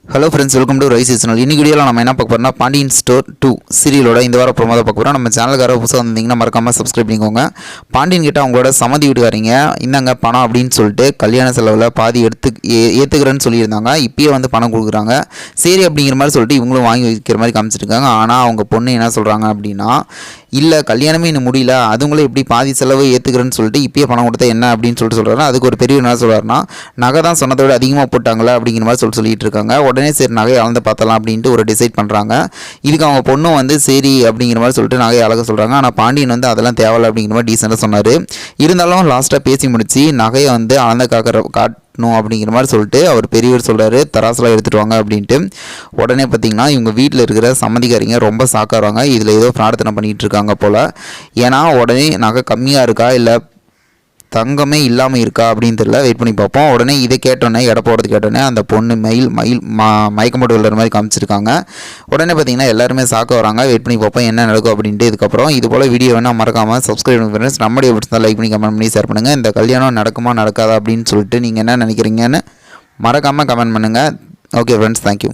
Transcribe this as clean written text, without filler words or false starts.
Hello friends, welcome to rice seasonal. இன்னைக்கு வீடியோவில் நம்ம என்ன பார்க்க போறோம்னா பாண்டியன் ஸ்டோர் 2 சீரியலோட இந்த வாரம் ப்ரோமோ தான் பார்க்க போகிறோம். நம்ம சேனலுக்கார புதுசாக வந்தீங்கன்னா மறக்காமல் சப்ஸ்கிரைப் பண்ணிக்கோங்க. பாண்டியன் கிட்ட அவங்களோட சம்மதி வீட்டுக்காரங்க இந்தாங்க பணம் அப்படின்னு சொல்லிட்டு கல்யாண செலவில் பாதி ஏற்றுக்கிறேன்னு சொல்லியிருந்தாங்க. இப்பயே வந்து பணம் கொடுக்குறாங்க. சரி அப்படிங்கிற மாதிரி சொல்லிட்டு இவங்களும் வாங்கி வைக்கிற மாதிரி காமிச்சிருக்காங்க. ஆனால் அவங்க பொண்ணு என்ன சொல்கிறாங்க அப்படின்னா, இல்லை கல்யாணமே இன்னும் முடியல, அதுங்களே எப்படி பாதி செலவு ஏற்றுக்கிறேன்னு சொல்லிட்டு இப்பயே பணம் கொடுத்தா என்ன அப்படின்னு சொல்லிட்டு சொல்கிறாரு. அதுக்கு ஒரு பெரிய என்ன சொல்கிறாருன்னா, நகை தான் சொன்னதை விட அதிகமாக போட்டாங்களா அப்படிங்கிற மாதிரி சொல்லிட்டு இருக்காங்க. உடனே சரி நகையை அளந்து பார்த்தலாம் அப்படின்ட்டு ஒரு டிசைட் பண்ணுறாங்க. இதுக்கு அவங்க பொண்ணும் வந்து சரி அப்படிங்கிற மாதிரி சொல்லிட்டு நகையை அழக சொல்கிறாங்க. ஆனால் பாண்டியன் வந்து அதெல்லாம் தேவையில்லை அப்படிங்கிற மாதிரி டீசெண்டாக சொன்னார். இருந்தாலும் லாஸ்ட்டாக பேசி முடிச்சு நகையை வந்து அளந்த காட்டணும் அப்படிங்கிற மாதிரி சொல்லிட்டு அவர் பெரியவர் சொல்கிறாரு, தராசெலாம் எடுத்துகிட்டு வாங்க அப்படின்ட்டு. உடனே பார்த்திங்கன்னா இவங்க வீட்டில் இருக்கிற சம்மதிக்காரிங்க ரொம்ப சாக்காருவாங்க. இதில் ஏதோ பிரார்த்தனை பண்ணிகிட்டு இருக்காங்க போல். ஏன்னா உடனே நகை கம்மியாக இருக்கா இல்லை தங்கமே இல்லாமல் இருக்கா அப்படின்னு தெரியல. வெயிட் பண்ணி பார்ப்போம். உடனே இதை கேட்டோன்னே எடை போடுறது கேட்டோன்னே அந்த பொண்ணு மயக்கம் போட்டு விழுற மாதிரி காமிச்சிருக்காங்க. உடனே பார்த்தீங்கன்னா எல்லாருமே சாக்க வராங்க. வெயிட் பண்ணி பார்ப்போம் என்ன நடக்கும் அப்படின்ட்டு. இதுக்கப்புறம் இது போல் வீடியோ வேணால் மறக்காமல் சப்ஸ்கிரைப் பண்ணுங்க ஃப்ரெண்ட்ஸ். நம்முடைய பிடிச்சா லைக் பண்ணி கமெண்ட் பண்ணி ஷேர் பண்ணுங்கள். இந்த கல்யாணம் நடக்குமா நடக்காதா அப்படின்னு சொல்லிட்டு நீங்கள் என்ன நினைக்கிறீங்கன்னு மறக்காமல் கமெண்ட் பண்ணுங்கள். Okay friends, thank you.